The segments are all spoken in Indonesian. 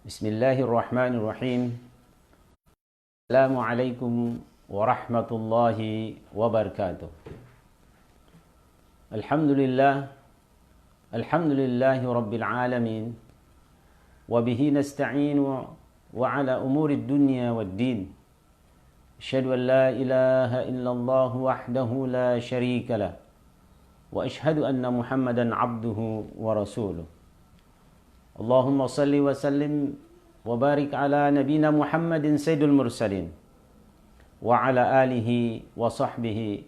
Bismillahirrahmanirrahim. Assalamualaikum warahmatullahi wabarakatuh. Alhamdulillahi rabbil alamin. Wabihi nasta'inu wa ala umuri dunya wad din. Asyhadu an la ilaha illallah wahdahu la syarika lah. Wa asyhadu anna Muhammadan abduhu wa rasuluh. Allahumma salli wa sallim wa barik ala nabina Muhammadin sayyidul mursalin wa ala alihi wa sahbihi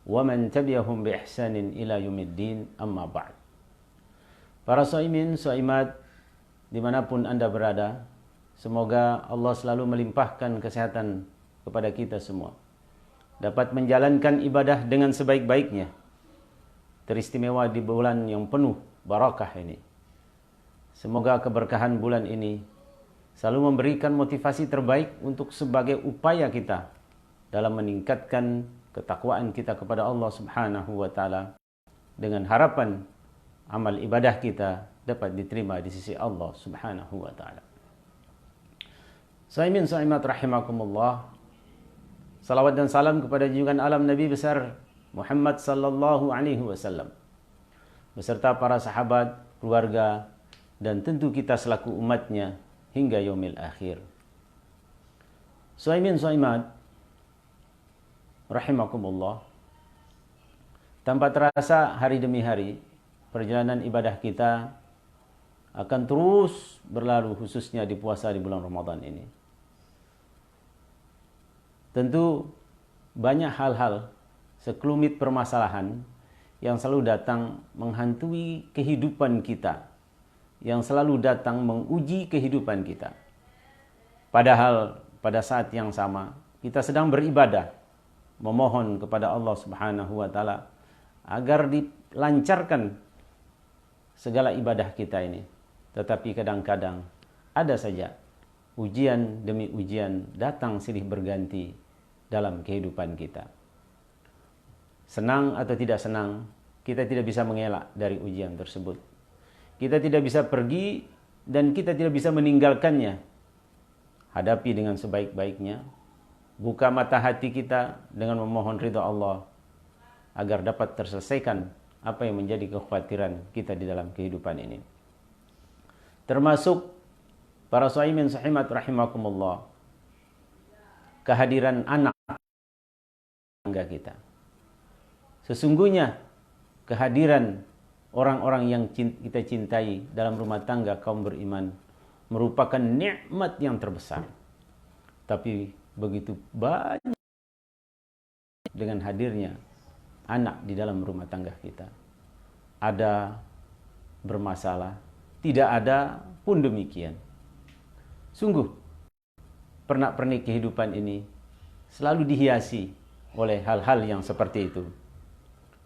wa man tabi'ahum bi ihsanin ila yaumiddin, amma ba'd. Para shaimin, shaimat dimanapun Anda berada, semoga Allah selalu melimpahkan kesehatan kepada kita semua, dapat menjalankan ibadah dengan sebaik-baiknya, teristimewa di bulan yang penuh barakah ini. Semoga keberkahan bulan ini selalu memberikan motivasi terbaik untuk sebagai upaya kita dalam meningkatkan ketakwaan kita kepada Allah Subhanahu wa taala, dengan harapan amal ibadah kita dapat diterima di sisi Allah Subhanahu wa taala. Shaimin shaimat rahimakumullah. Salawat dan salam kepada junjungan alam Nabi besar Muhammad sallallahu alaihi wasallam beserta para sahabat, keluarga, dan tentu kita selaku umatnya hingga yaumil akhir. Shaimin shaimat rahimakumullah. Tanpa terasa hari demi hari perjalanan ibadah kita akan terus berlalu, khususnya di puasa di bulan Ramadan ini. Tentu banyak hal-hal, sekelumit permasalahan yang selalu datang menghantui kehidupan kita, yang selalu datang menguji kehidupan kita. Padahal pada saat yang sama kita sedang beribadah, memohon kepada Allah Subhanahu wa taala agar dilancarkan segala ibadah kita ini. Tetapi kadang-kadang ada saja ujian demi ujian datang silih berganti dalam kehidupan kita. Senang atau tidak senang, kita tidak bisa mengelak dari ujian tersebut. Kita tidak bisa pergi dan kita tidak bisa meninggalkannya. Hadapi dengan sebaik-baiknya. Buka mata hati kita dengan memohon ridha Allah agar dapat terselesaikan apa yang menjadi kekhawatiran kita di dalam kehidupan ini. Termasuk para shaimin shahimat rahimakumullah, kehadiran anak tangga kita. Sesungguhnya kehadiran orang-orang yang kita cintai dalam rumah tangga kaum beriman merupakan nikmat yang terbesar. Tapi begitu banyak dengan hadirnya anak di dalam rumah tangga kita. Ada bermasalah, tidak ada pun demikian. Sungguh, pernak-pernik kehidupan ini selalu dihiasi oleh hal-hal yang seperti itu.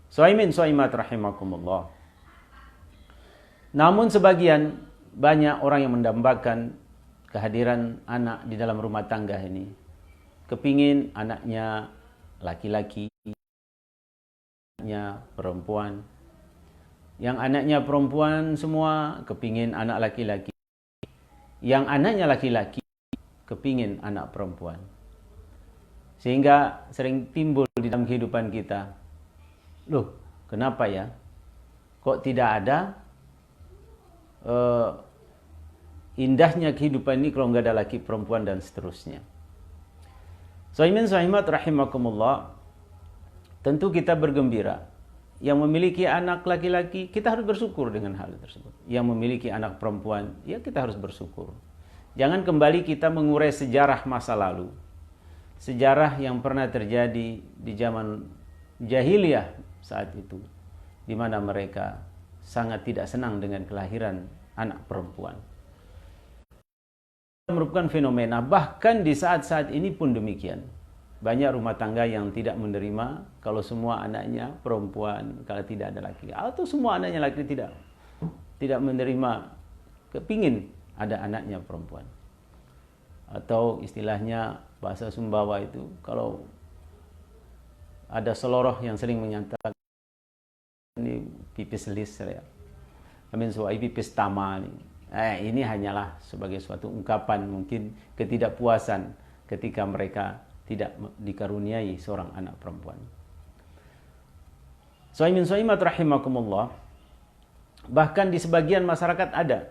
Shaimin shaimat rahimakumullah. Namun sebagian banyak orang yang mendambakan kehadiran anak di dalam rumah tangga ini. Kepingin anaknya laki-laki, anaknya perempuan. Yang anaknya perempuan semua kepingin anak laki-laki. Yang anaknya laki-laki kepingin anak perempuan. Sehingga sering timbul di dalam kehidupan kita. Loh, kenapa ya? Kok tidak ada indahnya kehidupan ini kalau nggak ada laki perempuan dan seterusnya. Shaimin shahimat rahimakumullah. Tentu kita bergembira. Yang memiliki anak laki-laki, kita harus bersyukur dengan hal tersebut. Yang memiliki anak perempuan, ya kita harus bersyukur. Jangan kembali kita mengurai sejarah masa lalu. Sejarah yang pernah terjadi di zaman jahiliyah saat itu, di mana mereka sangat tidak senang dengan kelahiran anak perempuan. Merupakan fenomena, bahkan di saat-saat ini pun demikian. Banyak rumah tangga yang tidak menerima kalau semua anaknya perempuan, kalau tidak ada laki. Atau semua anaknya laki tidak menerima, kepingin ada anaknya perempuan. Atau istilahnya bahasa Sumbawa itu, kalau ada seloroh yang sering menyatakan ini pipis lis ya. Amin, so pipis tama nih. Ini hanyalah sebagai suatu ungkapan mungkin ketidakpuasan ketika mereka tidak dikaruniai seorang anak perempuan. Shaimin shaimat rahimakumullah, bahkan di sebagian masyarakat ada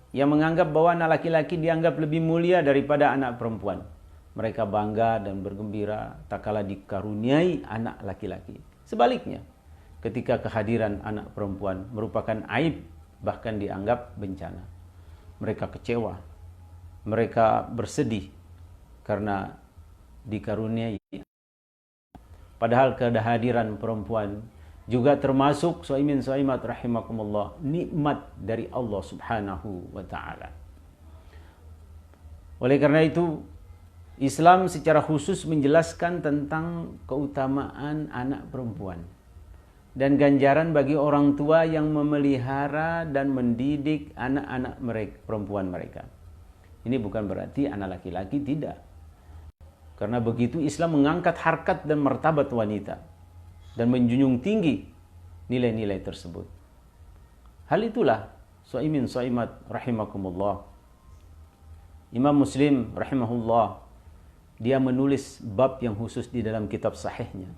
yang menganggap bahwa anak laki-laki dianggap lebih mulia daripada anak perempuan. Mereka bangga dan bergembira tak kala dikaruniai anak laki-laki. Sebaliknya, ketika kehadiran anak perempuan merupakan aib, bahkan dianggap bencana. Mereka kecewa, mereka bersedih karena dikaruniai. Padahal kehadiran perempuan juga termasuk shaimin shaimat rahimakumullah, nikmat dari Allah Subhanahu wa taala. Oleh karena itu, Islam secara khusus menjelaskan tentang keutamaan anak perempuan dan ganjaran bagi orang tua yang memelihara dan mendidik anak-anak mereka, perempuan mereka. Ini bukan berarti anak laki-laki tidak. Karena begitu Islam mengangkat harkat dan martabat wanita dan menjunjung tinggi nilai-nilai tersebut. Hal itulah shaimin shaimat rahimakumullah, Imam Muslim rahimahullah, dia menulis bab yang khusus di dalam kitab sahihnya,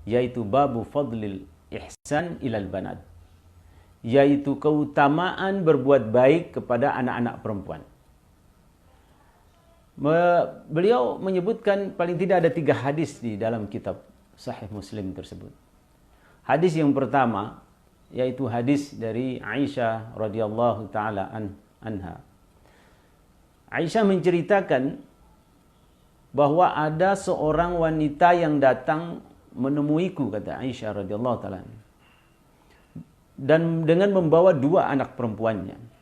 yaitu babu fadlil ihsan ilal banat, yaitu keutamaan berbuat baik kepada anak-anak perempuan. Beliau menyebutkan paling tidak ada 3 hadis di dalam kitab Sahih Muslim tersebut. Hadis yang pertama yaitu hadis dari Aisyah radhiyallahu taala anha. Aisyah menceritakan bahwa ada seorang wanita yang datang menemuiku, kata Aisyah radhiyallahu taala, dan dengan membawa 2 anak perempuannya.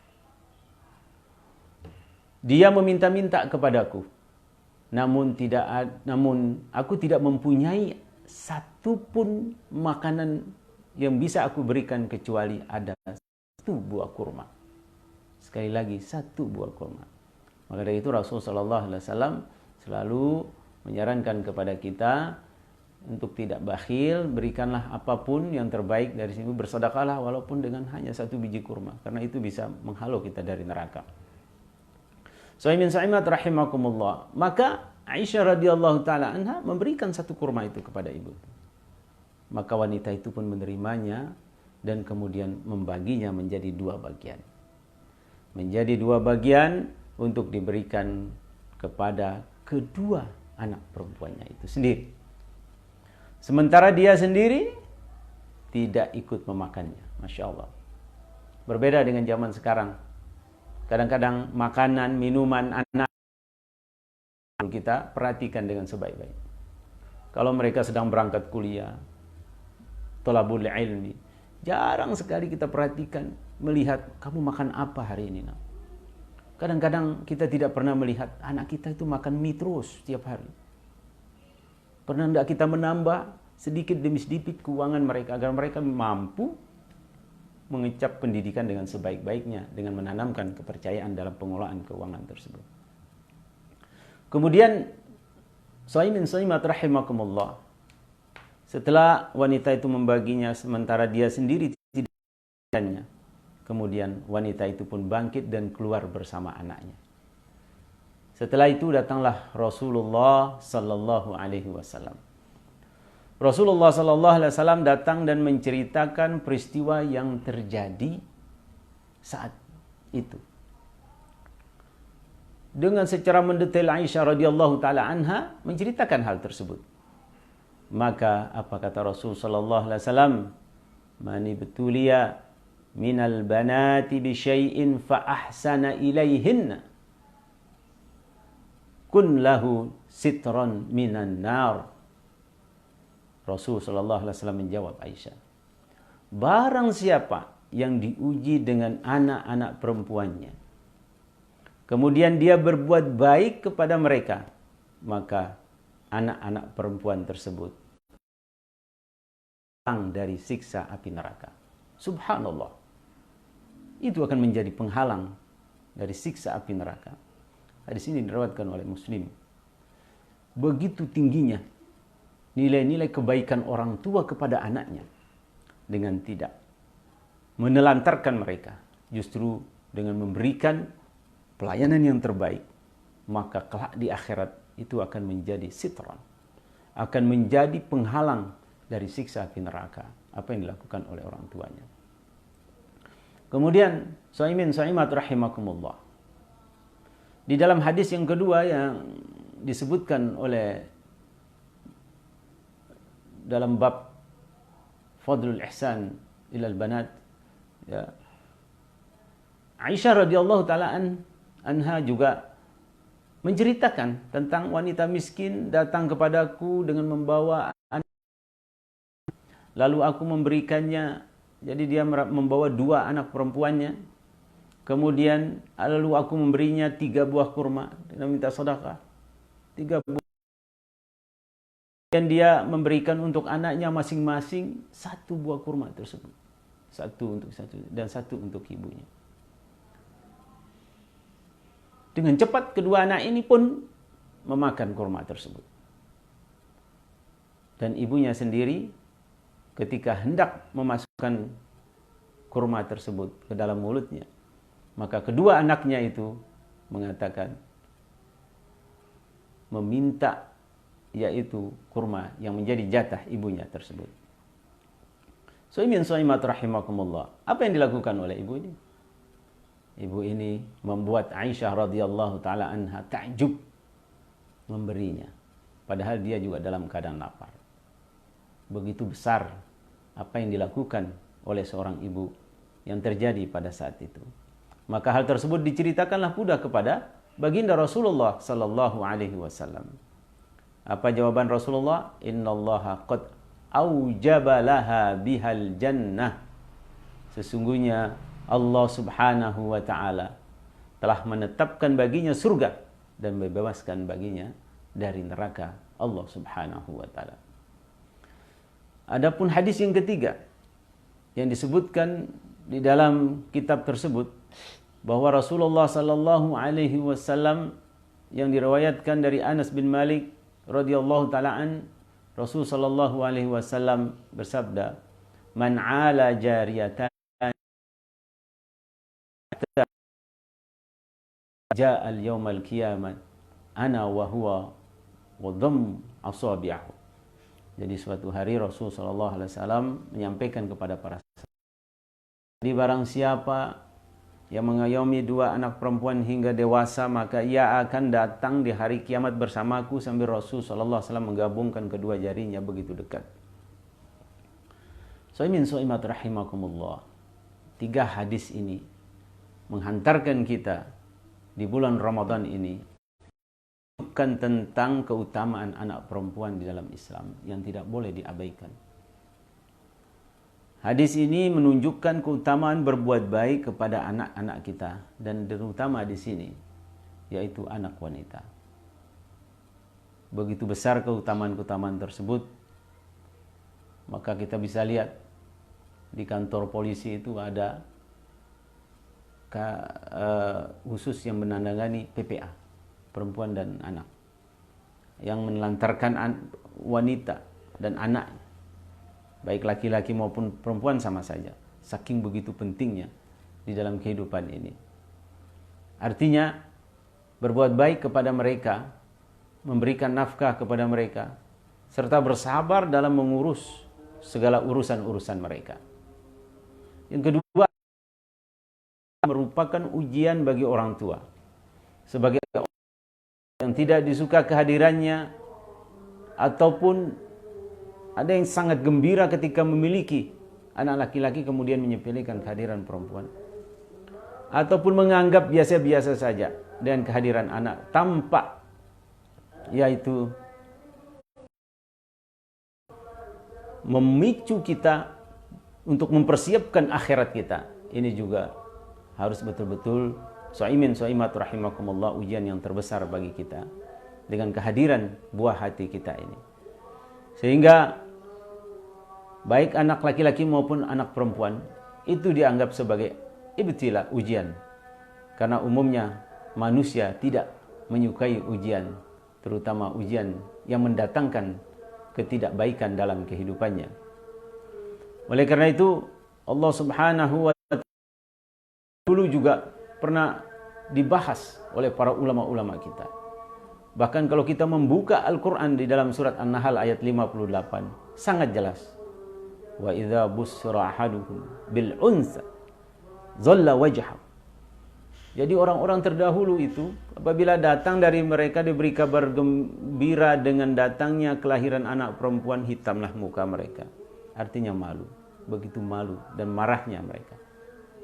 Dia meminta-minta kepadaku, namun aku tidak mempunyai satu pun makanan yang bisa aku berikan kecuali ada 1 buah kurma. Sekali lagi, 1 buah kurma. Maka dari itu Rasulullah SAW selalu menyarankan kepada kita untuk tidak bakhil, berikanlah apapun yang terbaik dari sini, bersedekahlah walaupun dengan hanya 1 biji kurma, karena itu bisa menghalau kita dari neraka. Shaimin shaimat rahimakumullah. Maka Aisyah radhiyallahu taala anha memberikan 1 kurma itu kepada ibu. Maka wanita itu pun menerimanya dan kemudian membaginya menjadi 2 bagian. Menjadi 2 bagian untuk diberikan kepada kedua anak perempuannya itu sendiri. Sementara dia sendiri tidak ikut memakannya. Masya Allah. Berbeda dengan zaman sekarang. Kadang-kadang makanan, minuman anak kita perhatikan dengan sebaik-baik. Kalau mereka sedang berangkat kuliah, thalabul ilmi, jarang sekali kita perhatikan, melihat kamu makan apa hari ini, nak. Kadang-kadang kita tidak pernah melihat anak kita itu makan mie terus setiap hari. Pernah tidak kita menambah sedikit demi sedikit keuangan mereka agar mereka mampu mengecap pendidikan dengan sebaik-baiknya dengan menanamkan kepercayaan dalam pengelolaan keuangan tersebut. Kemudian shaimin shaimat rahimakumullah, setelah wanita itu membaginya sementara dia sendiri tidak makannya, kemudian wanita itu pun bangkit dan keluar bersama anaknya. Setelah itu datanglah Rasulullah sallallahu alaihi wasallam. Rasulullah sallallahu alaihi wasallam datang dan menceritakan peristiwa yang terjadi saat itu. Dengan secara mendetail Aisyah radhiyallahu taala anha menceritakan hal tersebut. Maka apa kata Rasul sallallahu alaihi wasallam? Man ibtuliya minal banati bi syai'in fa ahsana ilaihinna kun lahu sitran minan nar. Rasul sallallahu alaihi wasallam menjawab Aisyah, barang siapa yang diuji dengan anak-anak perempuannya, kemudian dia berbuat baik kepada mereka, maka anak-anak perempuan tersebut dari siksa api neraka. Subhanallah. Itu akan menjadi penghalang dari siksa api neraka. Hadis ini diriwayatkan oleh Muslim. Begitu tingginya nilai-nilai kebaikan orang tua kepada anaknya dengan tidak menelantarkan mereka, justru dengan memberikan pelayanan yang terbaik, maka kelak di akhirat itu akan menjadi sitran, akan menjadi penghalang dari siksa api neraka apa yang dilakukan oleh orang tuanya. Kemudian shaimin shaimat rahimakumullah, di dalam hadis yang kedua yang disebutkan oleh dalam bab fadlul ihsan ilal banat, ya, Aisyah radhiyallahu taala anha juga menceritakan tentang wanita miskin datang kepadaku dengan membawa anak, lalu aku memberikannya. Jadi dia membawa 2 anak perempuannya, kemudian lalu aku memberinya 3 buah kurma dan minta sedekah 3 buah. Dan dia memberikan untuk anaknya masing-masing 1 buah kurma tersebut, 1 untuk satu dan 1 untuk ibunya. Dengan cepat kedua anak ini pun memakan kurma tersebut. Dan ibunya sendiri ketika hendak memasukkan kurma tersebut ke dalam mulutnya, maka kedua anaknya itu mengatakan, meminta yaitu kurma yang menjadi jatah ibunya tersebut. Shaimin shaimat rahimakumullah, apa yang dilakukan oleh ibu ini? Ibu ini membuat Aisyah radhiyallahu taala anha takjub memberinya, padahal dia juga dalam keadaan lapar. Begitu besar apa yang dilakukan oleh seorang ibu yang terjadi pada saat itu. Maka hal tersebut diceritakanlah pula kepada baginda Rasulullah sallallahu alaihi wasallam. Apa jawaban Rasulullah? Innallaha qad aujaba laha bihal jannah. Sesungguhnya Allah subhanahu wa ta'ala telah menetapkan baginya surga dan membebaskan baginya dari neraka Allah subhanahu wa ta'ala. Adapun hadis yang ketiga yang disebutkan di dalam kitab tersebut, bahwa Rasulullah sallallahu alaihi wasallam yang diriwayatkan dari Anas bin Malik radhiyallahu taala an, Rasul sallallahu alaihi wasallam bersabda, "Man 'ala jariyatan ja'a al-yawm al-qiyamah ana wa huwa wa dham asabi'ahu." Jadi suatu hari Rasul sallallahu alaihi wasallam menyampaikan kepada para sahabat, "Di barang siapa yang mengayomi 2 anak perempuan hingga dewasa, maka ia akan datang di hari kiamat bersamaku," sambil Rasul sallallahu alaihi wasallam menggabungkan kedua jarinya begitu dekat. Shaimin shaimat rahimakumullah. 3 hadis ini menghantarkan kita di bulan Ramadan ini bukan tentang keutamaan anak perempuan di dalam Islam yang tidak boleh diabaikan. Hadis ini menunjukkan keutamaan berbuat baik kepada anak-anak kita, dan terutama di sini yaitu anak wanita. Begitu besar keutamaan-keutamaan tersebut, maka kita bisa lihat di kantor polisi itu ada khusus yang menandangani PPA, perempuan dan anak, yang menelantarkan wanita dan anak, baik laki-laki maupun perempuan sama saja. Saking begitu pentingnya di dalam kehidupan ini. Artinya berbuat baik kepada mereka, memberikan nafkah kepada mereka, serta bersabar dalam mengurus segala urusan-urusan mereka. Yang kedua, merupakan ujian bagi orang tua. Sebagai orang yang tidak disuka kehadirannya, ataupun ada yang sangat gembira ketika memiliki anak laki-laki kemudian menyepelekan kehadiran perempuan, ataupun menganggap biasa-biasa saja dengan kehadiran anak tanpa yaitu memicu kita untuk mempersiapkan akhirat kita. Ini juga harus betul-betul shaimin shaimat rahimakumullah, ujian yang terbesar bagi kita dengan kehadiran buah hati kita ini. Sehingga baik anak laki-laki maupun anak perempuan itu dianggap sebagai ibtila, ujian. Karena umumnya manusia tidak menyukai ujian, terutama ujian yang mendatangkan ketidakbaikan dalam kehidupannya. Oleh karena itu Allah subhanahu wa ta'ala dulu juga pernah dibahas oleh para ulama-ulama kita. Bahkan kalau kita membuka Al-Quran di dalam surat An-Nahl ayat 58, sangat jelas. Wa idza bussira ahaduhum bil unsa dhalla wajhahu. Jadi orang-orang terdahulu itu apabila datang dari mereka diberi kabar gembira dengan datangnya kelahiran anak perempuan, hitamlah muka mereka. Artinya malu, begitu malu dan marahnya mereka.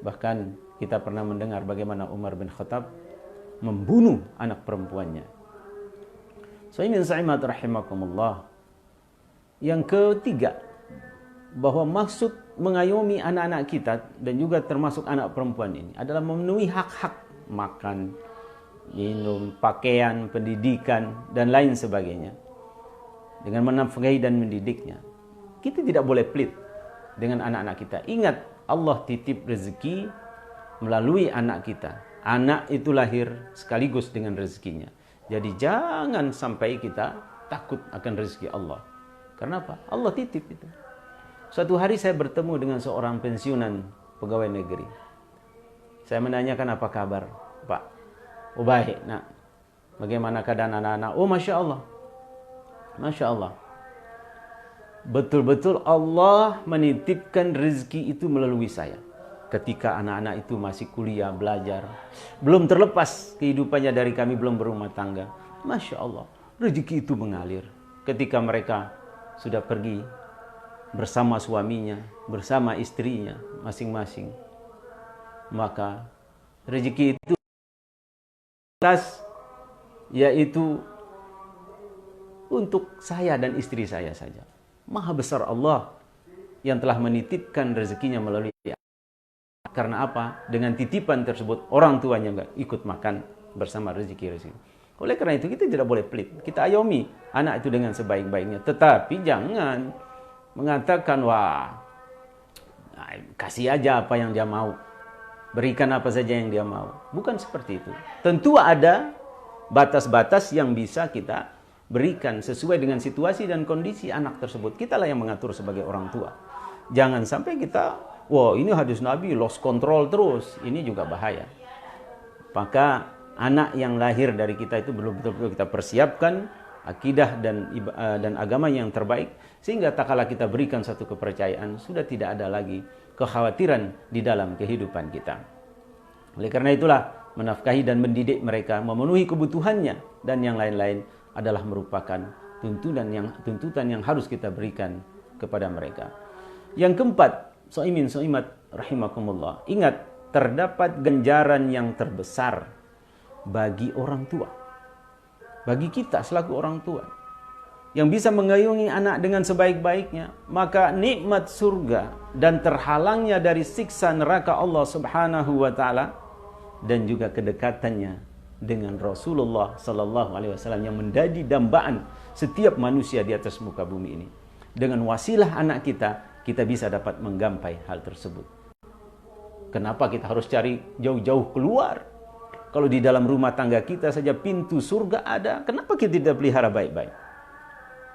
Bahkan kita pernah mendengar bagaimana Umar bin Khattab membunuh anak perempuannya. Saimin sa'imat rahimakumullah. Yang ketiga, bahwa maksud mengayomi anak-anak kita dan juga termasuk anak perempuan ini adalah memenuhi hak-hak makan, minum, pakaian, pendidikan, dan lain sebagainya. Dengan menafkahi dan mendidiknya. Kita tidak boleh pelit dengan anak-anak kita. Ingat, Allah titip rezeki melalui anak kita. Anak itu lahir sekaligus dengan rezekinya. Jadi jangan sampai kita takut akan rezeki Allah. Karena apa? Allah titip itu. Suatu hari saya bertemu dengan seorang pensiunan pegawai negeri. Saya menanyakan apa kabar, Pak? Oh baik, nak. Bagaimana keadaan anak-anak? Oh Masya Allah. Masya Allah. Betul-betul Allah menitipkan rezeki itu melalui saya. Ketika anak-anak itu masih kuliah, belajar. Belum terlepas kehidupannya dari kami, belum berumah tangga. Masya Allah, rezeki itu mengalir. Ketika mereka sudah pergi bersama suaminya, bersama istrinya masing-masing. Maka rezeki itu yaitu untuk saya dan istri saya saja. Maha besar Allah yang telah menitipkan rezekinya melalui dia. Karena apa? Dengan titipan tersebut orang tuanya enggak ikut makan bersama rezeki-rezeki. Oleh karena itu kita tidak boleh pelit. Kita ayomi anak itu dengan sebaik-baiknya. Tetapi jangan mengatakan, wah, kasih aja apa yang dia mau. Berikan apa saja yang dia mau. Bukan seperti itu. Tentu ada batas-batas yang bisa kita berikan sesuai dengan situasi dan kondisi anak tersebut. Kitalah yang mengatur sebagai orang tua. Jangan sampai kita, wah ini hadis Nabi, lost control terus. Ini juga bahaya. Maka anak yang lahir dari kita itu belum betul-betul kita persiapkan akidah dan agama yang terbaik. Sehingga tak kala kita berikan satu kepercayaan, sudah tidak ada lagi kekhawatiran di dalam kehidupan kita. Oleh karena itulah, menafkahi dan mendidik mereka, memenuhi kebutuhannya, dan yang lain-lain adalah merupakan tuntutan yang harus kita berikan kepada mereka. Yang keempat, so'imin so'imat rahimakumullah. Ingat, terdapat ganjaran yang terbesar bagi orang tua. Bagi kita selaku orang tua. Yang bisa mengayomi anak dengan sebaik-baiknya. Maka nikmat surga dan terhalangnya dari siksa neraka Allah subhanahu wa ta'ala. Dan juga kedekatannya dengan Rasulullah sallallahu alaihi wasallam yang menjadi dambaan setiap manusia di atas muka bumi ini. Dengan wasilah anak kita, kita bisa dapat menggapai hal tersebut. Kenapa kita harus cari jauh-jauh keluar? Kalau di dalam rumah tangga kita saja pintu surga ada, kenapa kita tidak pelihara baik-baik?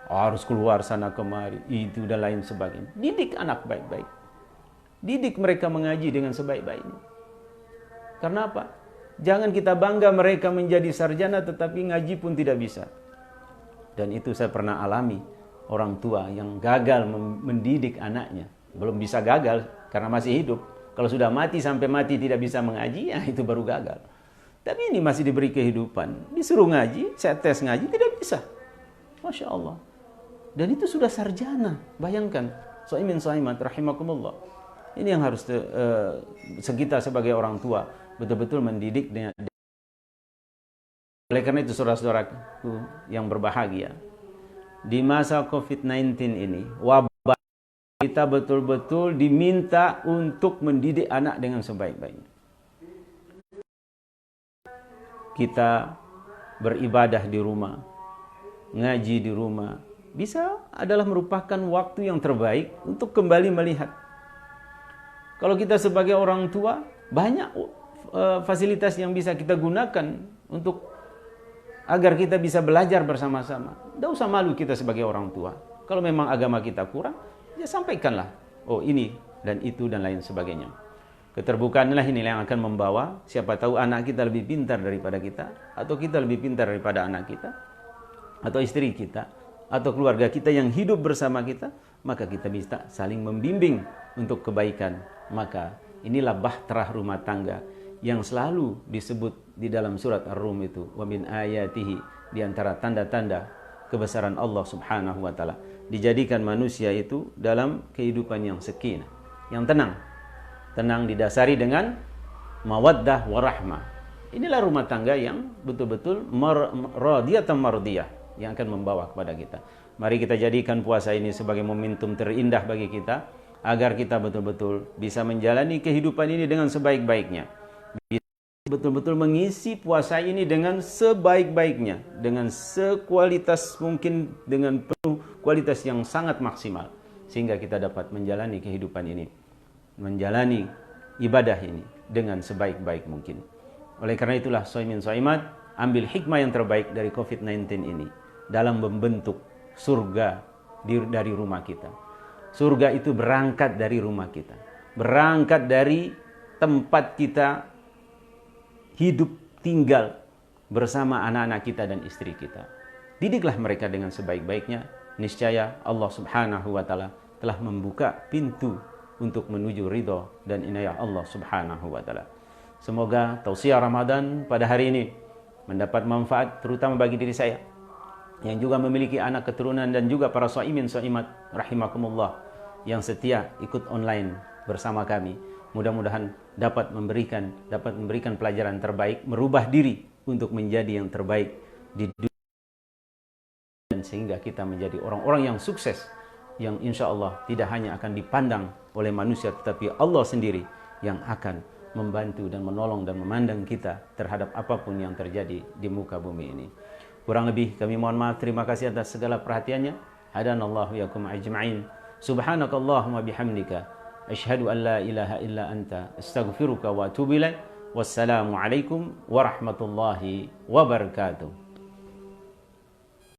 Harus keluar sana kemari, itu dan lain sebagainya. Didik anak baik-baik. Didik mereka mengaji dengan sebaik-baiknya. Karena apa? Jangan kita bangga mereka menjadi sarjana tetapi ngaji pun tidak bisa. Dan itu saya pernah alami. Orang tua yang gagal mendidik anaknya. Belum bisa gagal karena masih hidup. Kalau sudah mati sampai mati tidak bisa mengaji, ya itu baru gagal. Tapi ini masih diberi kehidupan. Disuruh ngaji, saya tes ngaji, tidak bisa. Masya Allah. Dan itu sudah sarjana. Bayangkan. So'imin so'imat rahimakumullah. Ini yang harus kita sebagai orang tua betul-betul mendidik dengan. Oleh karena itu saudara-saudaraku yang berbahagia, di masa COVID-19 ini, wabah, kita betul-betul diminta untuk mendidik anak dengan sebaik-baiknya. Kita beribadah di rumah, ngaji di rumah, bisa adalah merupakan waktu yang terbaik untuk kembali melihat. Kalau kita sebagai orang tua, banyak fasilitas yang bisa kita gunakan untuk agar kita bisa belajar bersama-sama. Tidak usah malu kita sebagai orang tua. Kalau memang agama kita kurang, ya sampaikanlah. Oh ini dan itu dan lain sebagainya. Keterbukaan inilah yang akan membawa, siapa tahu anak kita lebih pintar daripada kita, atau kita lebih pintar daripada anak kita, atau istri kita, atau keluarga kita yang hidup bersama kita, maka kita bisa saling membimbing untuk kebaikan. Maka inilah bahtera rumah tangga yang selalu disebut di dalam surat Ar-Rum itu, wa min ayatihi, di antara tanda-tanda kebesaran Allah Subhanahu wa taala, dijadikan manusia itu dalam kehidupan yang sakinah, yang tenang. Tenang didasari dengan mawaddah warahmah. Inilah rumah tangga yang betul-betul radiyatan mardiyah yang akan membawa kepada kita. Mari kita jadikan puasa ini sebagai momentum terindah bagi kita, agar kita betul-betul bisa menjalani kehidupan ini dengan sebaik-baiknya. Betul-betul mengisi puasa ini dengan sebaik-baiknya, dengan sekualitas mungkin, dengan penuh kualitas yang sangat maksimal, sehingga kita dapat menjalani kehidupan ini, menjalani ibadah ini dengan sebaik-baik mungkin. Oleh karena itulah shaimin shaimat, ambil hikmah yang terbaik dari COVID-19 ini dalam membentuk surga dari rumah kita. Surga itu berangkat dari rumah kita, berangkat dari tempat kita hidup tinggal bersama anak-anak kita dan istri kita. Didiklah mereka dengan sebaik-baiknya, niscaya Allah Subhanahu wa taala telah membuka pintu untuk menuju ridho dan inayah Allah Subhanahu wa taala. Semoga tausiah Ramadan pada hari ini mendapat manfaat terutama bagi diri saya yang juga memiliki anak keturunan, dan juga para shaimin shaimat rahimakumullah yang setia ikut online bersama kami. Mudah-mudahan dapat memberikan pelajaran terbaik, merubah diri untuk menjadi yang terbaik di dunia, dan sehingga kita menjadi orang-orang yang sukses, yang insya Allah tidak hanya akan dipandang oleh manusia, tetapi Allah sendiri yang akan membantu dan menolong dan memandang kita terhadap apapun yang terjadi di muka bumi ini. Kurang lebih kami mohon maaf. Terima kasih atas segala perhatiannya. Hadanallahu yakum ajma'in. Subhanakallahumma bihamdika asyhadu an la ilaha illa anta astaghfiruka wa atubu ilaik. Wassalamu alaikum warahmatullahi wabarakatuh.